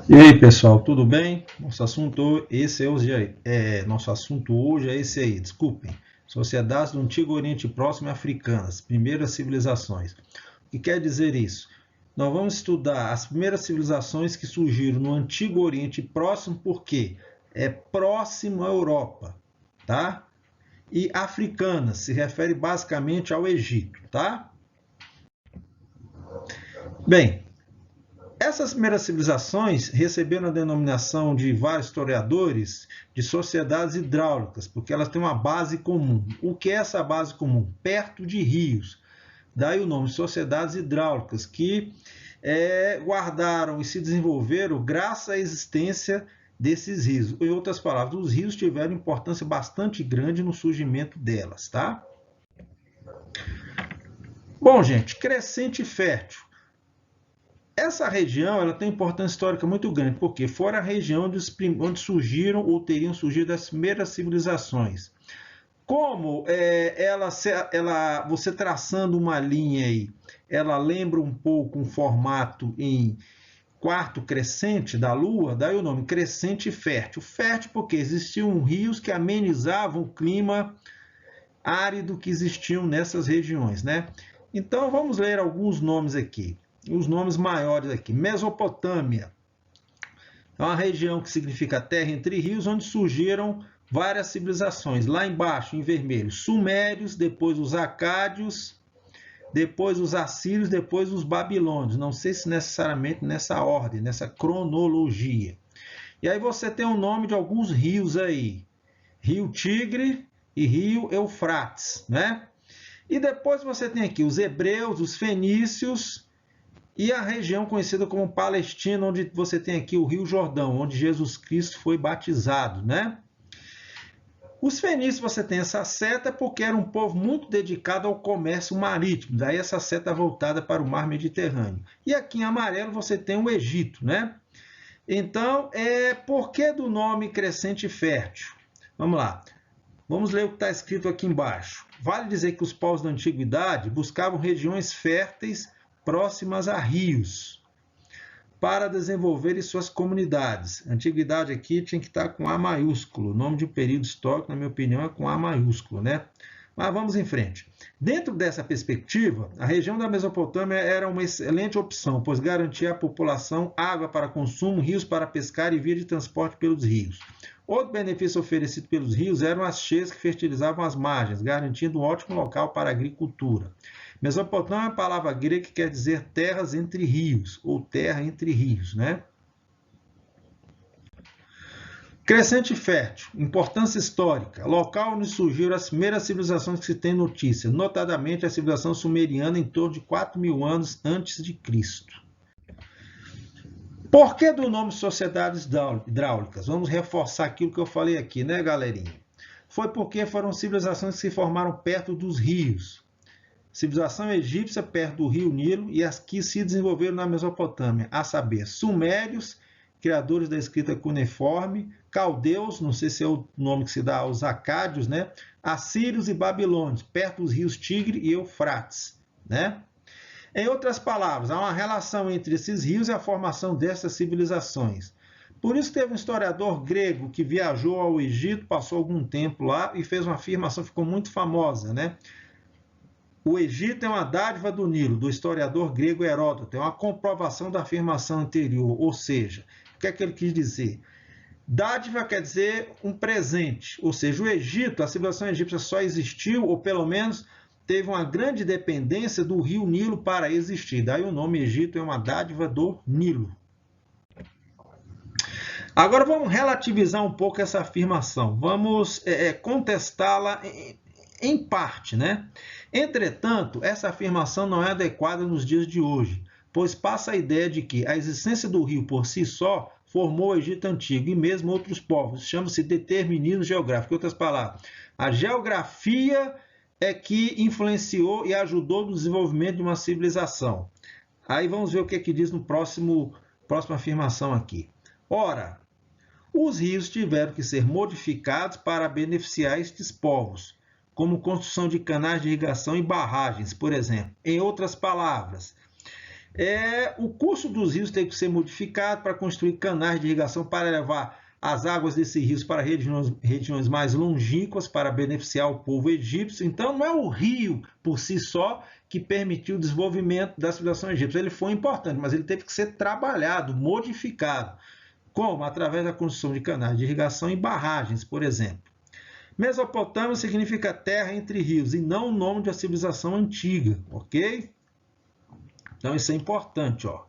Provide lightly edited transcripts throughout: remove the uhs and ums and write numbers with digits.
E aí, pessoal, tudo bem? Nosso assunto hoje é esse aí, desculpem. Sociedades do Antigo Oriente Próximo e Africanas, primeiras civilizações. O que quer dizer isso? Nós vamos estudar as primeiras civilizações que surgiram no Antigo Oriente Próximo, porque é próximo à Europa, tá? E africanas se refere basicamente ao Egito, tá? Bem, essas primeiras civilizações receberam a denominação de vários historiadores de sociedades hidráulicas, porque elas têm uma base comum. O que é essa base comum? Perto de rios. Daí o nome sociedades hidráulicas, que guardaram e se desenvolveram graças à existência desses rios. Em outras palavras, os rios tiveram importância bastante grande no surgimento delas, tá? Bom, gente, crescente fértil. Essa região ela tem importância histórica muito grande, porque fora a região onde surgiram ou teriam surgido as primeiras civilizações. Como você traçando uma linha aí, ela lembra um pouco um formato em quarto crescente da Lua, daí o nome crescente fértil. Fértil porque existiam rios que amenizavam o clima árido que existiam nessas regiões, né? Então vamos ler alguns nomes aqui. Os nomes maiores aqui. Mesopotâmia é uma região que significa terra entre rios, onde surgiram várias civilizações. Lá embaixo, em vermelho, sumérios, depois os acádios, depois os assírios, depois os babilônios. Não sei se necessariamente nessa ordem, nessa cronologia. E aí você tem o nome de alguns rios aí. Rio Tigre e Rio Eufrates, né? E depois você tem aqui os hebreus, os fenícios, e a região conhecida como Palestina, onde você tem aqui o Rio Jordão, onde Jesus Cristo foi batizado, né? Os fenícios você tem essa seta porque era um povo muito dedicado ao comércio marítimo, daí essa seta voltada para o mar Mediterrâneo. E aqui em amarelo você tem o Egito, né? Então, por que do nome crescente fértil? Vamos lá. Vamos ler o que está escrito aqui embaixo. Vale dizer que os povos da antiguidade buscavam regiões férteis próximas a rios para desenvolverem suas comunidades. Antiguidade aqui tinha que estar com A maiúsculo. O nome de um período histórico, na minha opinião, é com A maiúsculo, né? Mas vamos em frente. Dentro dessa perspectiva, a região da Mesopotâmia era uma excelente opção, pois garantia à população água para consumo, rios para pescar e via de transporte pelos rios. Outro benefício oferecido pelos rios eram as cheias que fertilizavam as margens, garantindo um ótimo local para a agricultura. Mesopotâmia é uma palavra grega que quer dizer terras entre rios, ou terra entre rios, né? Crescente fértil, importância histórica, local onde surgiram as primeiras civilizações que se tem notícia, notadamente a civilização sumeriana em torno de 4.000 anos antes de Cristo. Por que do nome sociedades hidráulicas? Vamos reforçar aquilo que eu falei aqui, né, galerinha? Foi porque foram civilizações que se formaram perto dos rios. Civilização egípcia perto do rio Nilo e as que se desenvolveram na Mesopotâmia, a saber, sumérios, criadores da escrita cuneiforme, caldeus, não sei se é o nome que se dá aos acádios, né? Assírios e babilônios, perto dos rios Tigre e Eufrates, né? Em outras palavras, há uma relação entre esses rios e a formação dessas civilizações. Por isso teve um historiador grego que viajou ao Egito, passou algum tempo lá e fez uma afirmação que ficou muito famosa, né? O Egito é uma dádiva do Nilo, do historiador grego Heródoto. É uma comprovação da afirmação anterior, ou seja, o que é que ele quis dizer? Dádiva quer dizer um presente, ou seja, o Egito, a civilização egípcia só existiu, ou pelo menos teve uma grande dependência do rio Nilo para existir. Daí o nome Egito é uma dádiva do Nilo. Agora vamos relativizar um pouco essa afirmação. Vamos contestá-la em parte, né? Entretanto, essa afirmação não é adequada nos dias de hoje, pois passa a ideia de que a existência do rio por si só formou o Egito Antigo e mesmo outros povos. Chama-se determinismo geográfico. Em outras palavras, a geografia é que influenciou e ajudou no desenvolvimento de uma civilização. Aí vamos ver o que diz no próxima afirmação aqui. Ora, os rios tiveram que ser modificados para beneficiar estes povos, como construção de canais de irrigação e barragens, por exemplo. Em outras palavras, O curso dos rios teve que ser modificado para construir canais de irrigação para levar as águas desses rios para regiões mais longínquas para beneficiar o povo egípcio. Então, não é o rio por si só que permitiu o desenvolvimento da civilização egípcia. Ele foi importante, mas ele teve que ser trabalhado, modificado. Como? Através da construção de canais de irrigação e barragens, por exemplo. Mesopotâmia significa terra entre rios e não o nome de uma civilização antiga, ok? Então, isso é importante, ó.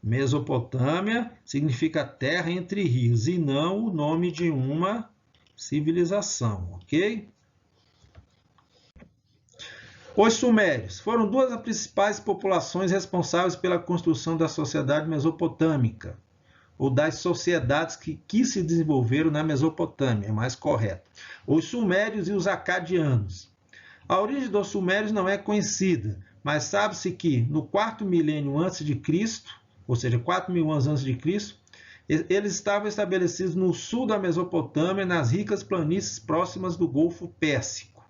Mesopotâmia significa terra entre rios e não o nome de uma civilização, ok? Os sumérios foram duas das principais populações responsáveis pela construção da sociedade mesopotâmica, ou das sociedades que se desenvolveram na Mesopotâmia, é mais correto. Os sumérios e os acadianos. A origem dos sumérios não é conhecida, mas sabe-se que no quarto milênio antes de Cristo, ou seja, 4.000 anos antes de Cristo, eles estavam estabelecidos no sul da Mesopotâmia, nas ricas planícies próximas do Golfo Pérsico.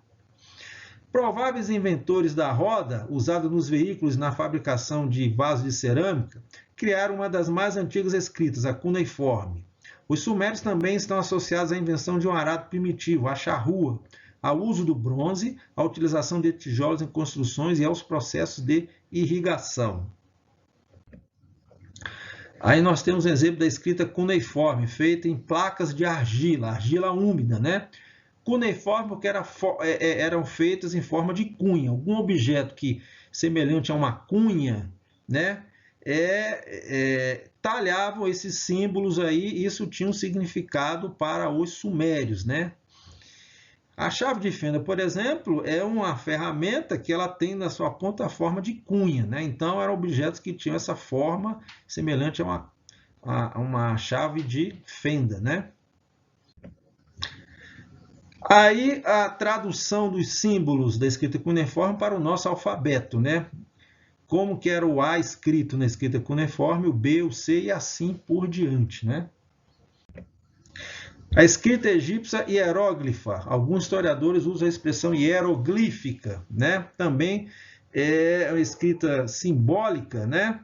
Prováveis inventores da roda, usada nos veículos na fabricação de vasos de cerâmica, criaram uma das mais antigas escritas, a cuneiforme. Os sumérios também estão associados à invenção de um arado primitivo, a charrua, ao uso do bronze, à utilização de tijolos em construções e aos processos de irrigação. Aí nós temos um exemplo da escrita cuneiforme, feita em placas de argila, argila úmida, né? Cuneiforme porque eram feitas em forma de cunha, algum objeto que semelhante a uma cunha, né? Talhavam esses símbolos aí, e isso tinha um significado para os sumérios, né? A chave de fenda, por exemplo, é uma ferramenta que ela tem na sua ponta a forma de cunha, né? Então, eram objetos que tinham essa forma semelhante a uma chave de fenda, né? Aí, a tradução dos símbolos da escrita cuneiforme para o nosso alfabeto, né? Como que era o A escrito na escrita cuneiforme, o B, o C e assim por diante, né? A escrita egípcia hieróglifa, alguns historiadores usam a expressão hieroglífica, né? Também é uma escrita simbólica, né?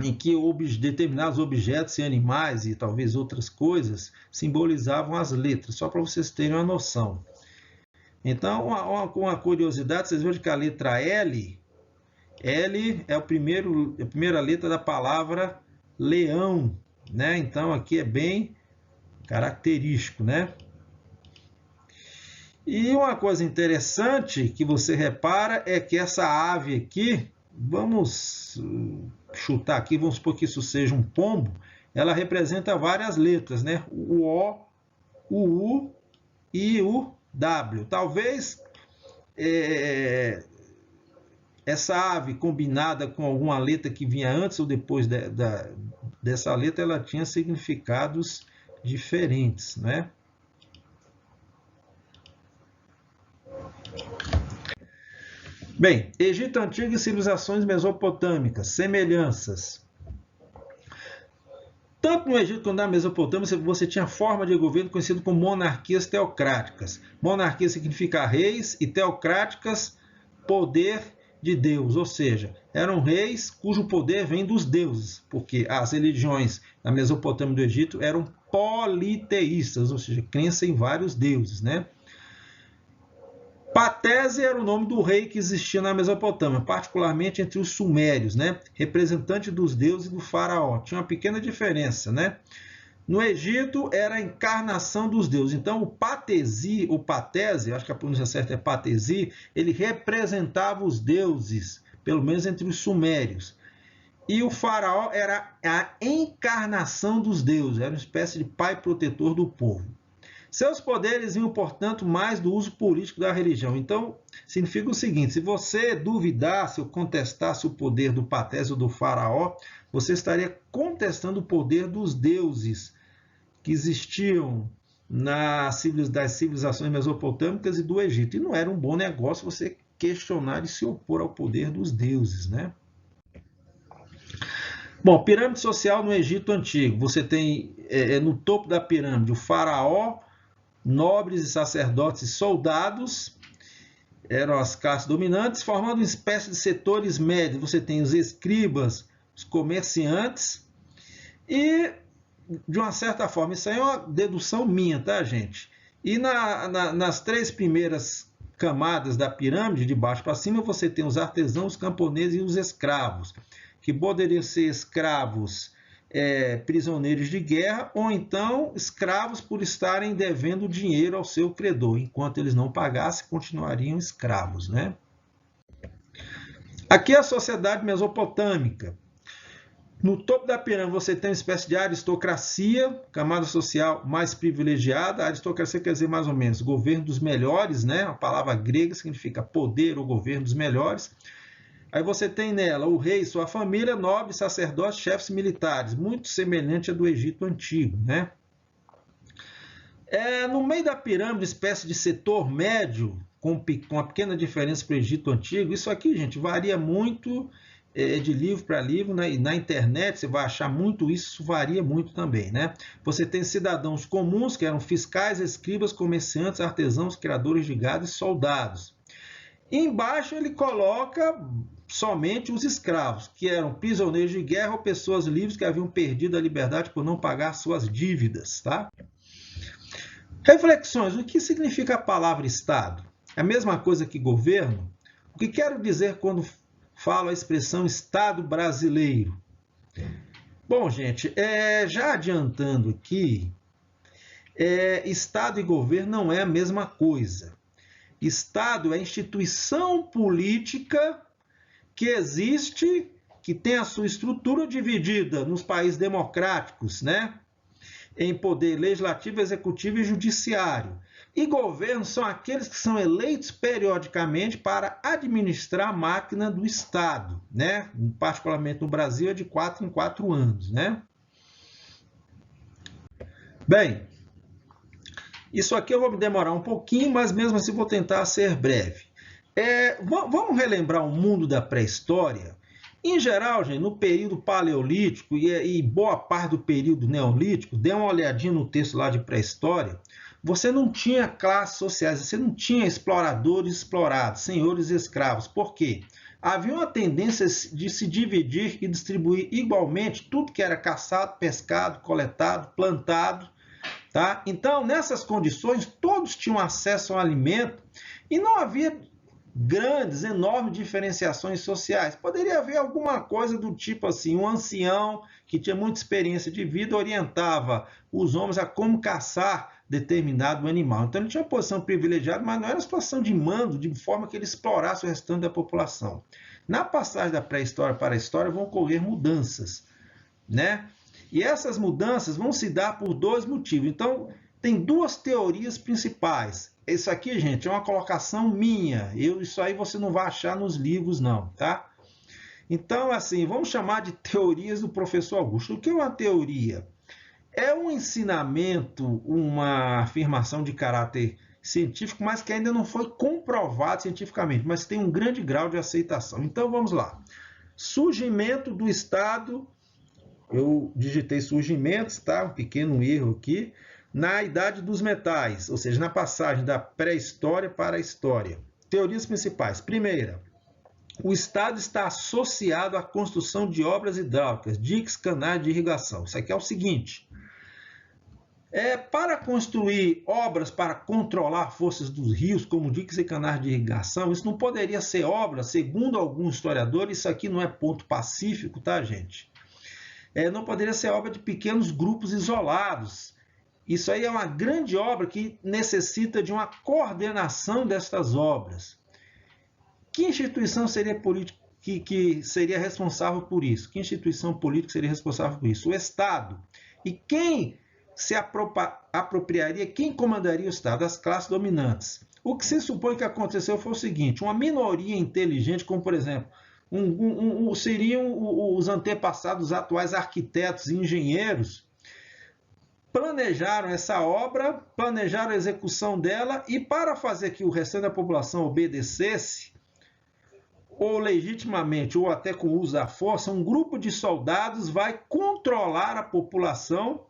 Em que determinados objetos e animais e talvez outras coisas simbolizavam as letras, só para vocês terem uma noção. Então, uma curiosidade, vocês viram que a letra L é a primeira letra da palavra leão, né? Então, aqui é bem característico, né? E uma coisa interessante que você repara é que essa ave aqui, vamos chutar aqui, vamos supor que isso seja um pombo, ela representa várias letras, né? O O, o U e o W. Talvez essa ave combinada com alguma letra que vinha antes ou depois dessa letra, ela tinha significados diferentes, né? Bem, Egito Antigo e civilizações mesopotâmicas, semelhanças. Tanto no Egito quanto na Mesopotâmia, você tinha forma de governo conhecido como monarquias teocráticas. Monarquia significa reis e teocráticas, poder de Deus, ou seja, eram reis cujo poder vem dos deuses, porque as religiões na Mesopotâmia e do Egito eram politeístas, ou seja, crença em vários deuses, né? Patese era o nome do rei que existia na Mesopotâmia, particularmente entre os sumérios, né? Representante dos deuses e do faraó. Tinha uma pequena diferença, né? No Egito era a encarnação dos deuses. Então, o Patesi, acho que a pronúncia certa é Patesi, ele representava os deuses, pelo menos entre os sumérios. E o faraó era a encarnação dos deuses, era uma espécie de pai protetor do povo. Seus poderes vinham, portanto, mais do uso político da religião. Então, significa o seguinte, se você duvidasse ou contestasse o poder do Patese ou do faraó, você estaria contestando o poder dos deuses que existiam das civilizações mesopotâmicas e do Egito. E não era um bom negócio você questionar e se opor ao poder dos deuses, né? Bom, pirâmide social no Egito Antigo. Você tem no topo da pirâmide o faraó, nobres e sacerdotes e soldados. eram as classes dominantes, formando uma espécie de setores médios. Você tem os escribas, os comerciantes, e, de uma certa forma, isso aí é uma dedução minha, tá, gente? E nas três primeiras camadas da pirâmide, de baixo para cima, você tem os artesãos, os camponeses e os escravos, que poderiam ser escravos prisioneiros de guerra, ou então escravos por estarem devendo dinheiro ao seu credor. Enquanto eles não pagassem, continuariam escravos, né? Aqui é a sociedade mesopotâmica. No topo da pirâmide você tem uma espécie de aristocracia, camada social mais privilegiada. A aristocracia quer dizer mais ou menos governo dos melhores, né? A palavra grega significa poder ou governo dos melhores. Aí você tem nela o rei, sua família, nobres, sacerdotes, chefes militares, muito semelhante à do Egito Antigo, né? No meio da pirâmide, espécie de setor médio, com uma pequena diferença para o Egito Antigo. Isso aqui, gente, varia muito de livro para livro, né? E na internet você vai achar muito isso varia muito também, né? Você tem cidadãos comuns, que eram fiscais, escribas, comerciantes, artesãos, criadores de gado e soldados. E embaixo ele coloca somente os escravos, que eram prisioneiros de guerra ou pessoas livres que haviam perdido a liberdade por não pagar suas dívidas, tá? Reflexões. O que significa a palavra Estado? É a mesma coisa que governo? O que quero dizer quando falo a expressão Estado brasileiro? Bom, gente, já adiantando aqui, Estado e governo não é a mesma coisa. Estado é a instituição política que existe, que tem a sua estrutura dividida nos países democráticos, né? Em poder legislativo, executivo e judiciário. E governos são aqueles que são eleitos periodicamente para administrar a máquina do Estado, né? Particularmente no Brasil é de 4 em 4 anos, né? Bem, isso aqui eu vou me demorar um pouquinho, mas mesmo assim vou tentar ser breve. Vamos relembrar o mundo da pré-história? Em geral, gente, no período paleolítico e boa parte do período neolítico, dê uma olhadinha no texto lá de pré-história, você não tinha classes sociais, você não tinha exploradores e explorados, senhores e escravos. Por quê? Havia uma tendência de se dividir e distribuir igualmente tudo que era caçado, pescado, coletado, plantado. Tá? Então, nessas condições, todos tinham acesso ao alimento e não havia grandes, enormes diferenciações sociais. Poderia haver alguma coisa do tipo assim, um ancião que tinha muita experiência de vida orientava os homens a como caçar determinado animal. Então ele tinha uma posição privilegiada, mas não era uma situação de mando, de forma que ele explorasse o restante da população. Na passagem da pré-história para a história vão ocorrer mudanças, né? E essas mudanças vão se dar por dois motivos. Então, tem duas teorias principais. Isso aqui, gente, é uma colocação minha. Isso aí você não vai achar nos livros, não, tá? Então, assim, vamos chamar de teorias do professor Augusto. O que é uma teoria? É um ensinamento, uma afirmação de caráter científico, mas que ainda não foi comprovado cientificamente, mas tem um grande grau de aceitação. Então, vamos lá. Surgimento do Estado... Eu digitei surgimentos, tá? Um pequeno erro aqui. Na Idade dos Metais, ou seja, na passagem da pré-história para a história. Teorias principais. Primeira, o Estado está associado à construção de obras hidráulicas, diques, canais de irrigação. Isso aqui é o seguinte. Para construir obras para controlar forças dos rios, como diques e canais de irrigação, isso não poderia ser obra, segundo alguns historiadores, isso aqui não é ponto pacífico, tá, gente? Não poderia ser obra de pequenos grupos isolados. Isso aí é uma grande obra que necessita de uma coordenação destas obras. Que instituição seria política que seria responsável por isso? Que instituição política seria responsável por isso? O Estado. E quem se apropriaria, quem comandaria o Estado? As classes dominantes. O que se supõe que aconteceu foi o seguinte, uma minoria inteligente, como por exemplo, seriam os antepassados, os atuais arquitetos e engenheiros, planejaram essa obra, planejaram a execução dela e para fazer que o restante da população obedecesse, ou legitimamente, ou até com o uso da força, um grupo de soldados vai controlar a população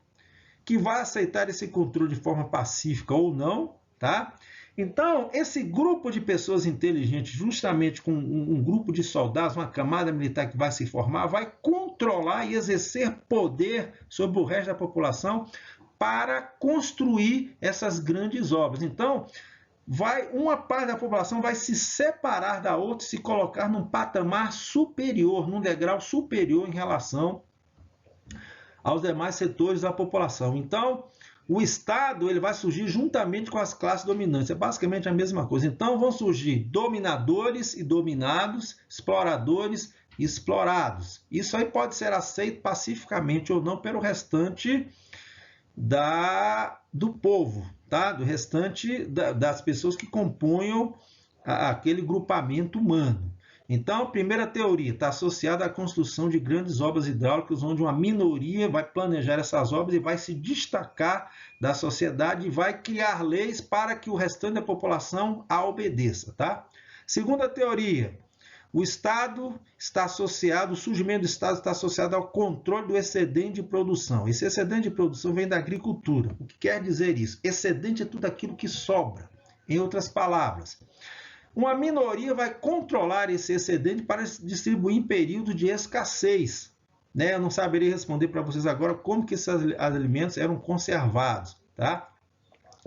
que vai aceitar esse controle de forma pacífica ou não, tá? Então, esse grupo de pessoas inteligentes, justamente com um grupo de soldados, uma camada militar que vai se formar, vai controlar e exercer poder sobre o resto da população para construir essas grandes obras. Então, uma parte da população vai se separar da outra, se colocar num patamar superior, num degrau superior em relação aos demais setores da população. Então, o Estado ele vai surgir juntamente com as classes dominantes. É basicamente a mesma coisa. Então, vão surgir dominadores e dominados, exploradores e explorados. Isso aí pode ser aceito pacificamente ou não pelo restante do povo, tá? Do restante das pessoas que compunham aquele grupamento humano. Então, a primeira teoria está associada à construção de grandes obras hidráulicas, onde uma minoria vai planejar essas obras e vai se destacar da sociedade e vai criar leis para que o restante da população a obedeça. Tá? Segunda teoria, o Estado está associado, o surgimento do Estado está associado ao controle do excedente de produção. Esse excedente de produção vem da agricultura. O que quer dizer isso? Excedente é tudo aquilo que sobra. Em outras palavras, uma minoria vai controlar esse excedente para distribuir em período de escassez. Né? Eu não saberia responder para vocês agora como que esses alimentos eram conservados. Tá?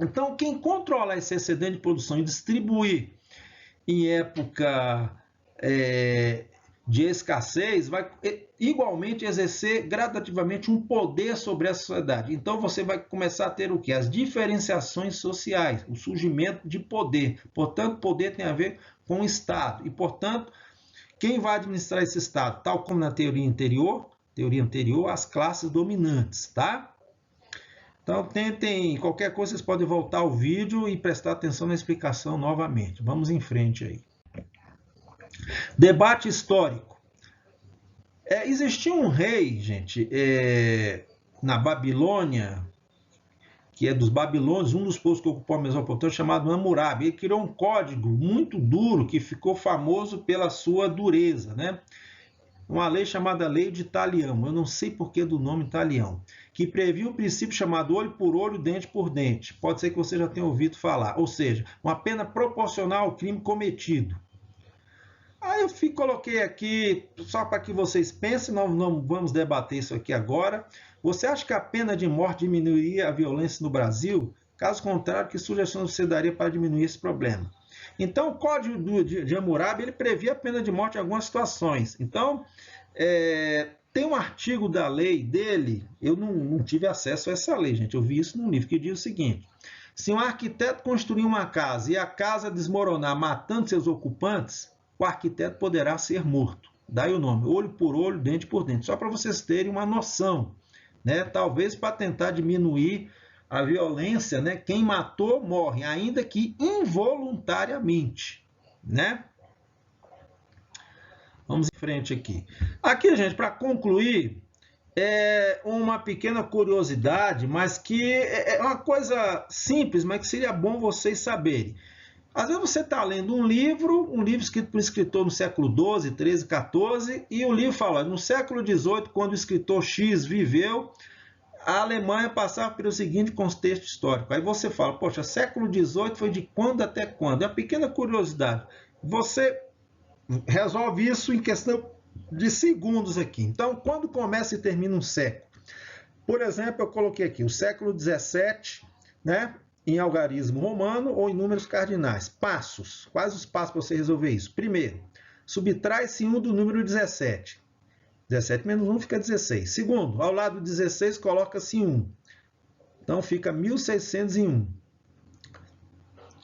Então, quem controla esse excedente de produção e distribuir em época de escassez vai igualmente exercer gradativamente um poder sobre a sociedade. Então você vai começar a ter o quê? As diferenciações sociais, o surgimento de poder. Portanto, poder tem a ver com o Estado. E, portanto, quem vai administrar esse Estado? Tal como na teoria anterior, as classes dominantes, tá? Então, tentem, qualquer coisa, vocês podem voltar ao vídeo e prestar atenção na explicação novamente. Vamos em frente aí. Debate histórico. Existia um rei, gente, na Babilônia, que é dos babilônios, um dos povos que ocupou a Mesopotâmia, chamado Hammurabi. Ele criou um código muito duro que ficou famoso pela sua dureza, né? Uma lei chamada Lei de Talião, eu não sei por que do nome Talião, que previa um princípio chamado olho por olho, dente por dente. Pode ser que você já tenha ouvido falar. Ou seja, uma pena proporcional ao crime cometido. Aí eu coloquei aqui, só para que vocês pensem, nós não vamos debater isso aqui agora. Você acha que a pena de morte diminuiria a violência no Brasil? Caso contrário, que sugestões você daria para diminuir esse problema? Então, o Código de Hammurabi ele previa a pena de morte em algumas situações. Então, tem um artigo da lei dele, eu não tive acesso a essa lei, gente, eu vi isso num livro, que diz o seguinte: se um arquiteto construir uma casa e a casa desmoronar matando seus ocupantes, o arquiteto poderá ser morto. Daí o nome, olho por olho, dente por dente. Só para vocês terem uma noção, né? Talvez para tentar diminuir a violência, né? Quem matou morre, ainda que involuntariamente, né? Vamos em frente aqui. Aqui, gente, para concluir, uma pequena curiosidade, mas que é uma coisa simples, mas que seria bom vocês saberem. Às vezes você está lendo um livro escrito por um escritor no século XII, XIII, XIV, e o livro fala, no século XVIII, quando o escritor X viveu, a Alemanha passava pelo seguinte contexto histórico. Aí você fala, poxa, século XVIII foi de quando até quando? É uma pequena curiosidade. Você resolve isso em questão de segundos aqui. Então, quando começa e termina um século? Por exemplo, eu coloquei aqui o século XVII, né? Em algarismo romano ou em números cardinais. Passos. Quais os passos para você resolver isso? Primeiro, subtrai-se 1 do número 17. 17 menos 1 fica 16. Segundo, ao lado do 16 coloca-se 1. Então fica 1601.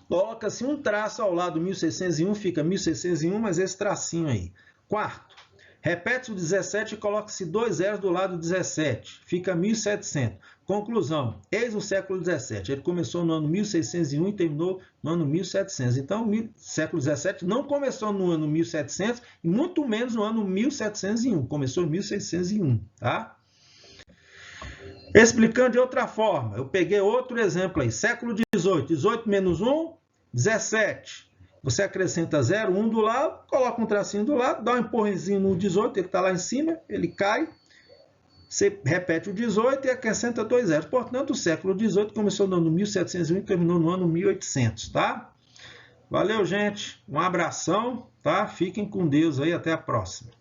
Coloca-se um traço ao lado do 1601, fica 1601, mas esse tracinho aí. Quarto, repete-se o 17 e coloca-se 2 zeros do lado do 17. Fica 1700. Conclusão, eis o século XVII. Ele começou no ano 1601 e terminou no ano 1700. Então, o século XVII não começou no ano 1700 e muito menos no ano 1701. Começou em 1601, tá? Explicando de outra forma, eu peguei outro exemplo aí. Século XVIII. 18 menos 1, 17. Você acrescenta 0, 1 do lado, coloca um tracinho do lado, dá um empurrãozinho no 18, ele está lá em cima, ele cai. Você repete o 18 e acrescenta 2 zeros. Portanto, o século XVIII começou no ano 1701 e terminou no ano 1800, tá? Valeu, gente. Um abração, tá? Fiquem com Deus aí. Até a próxima.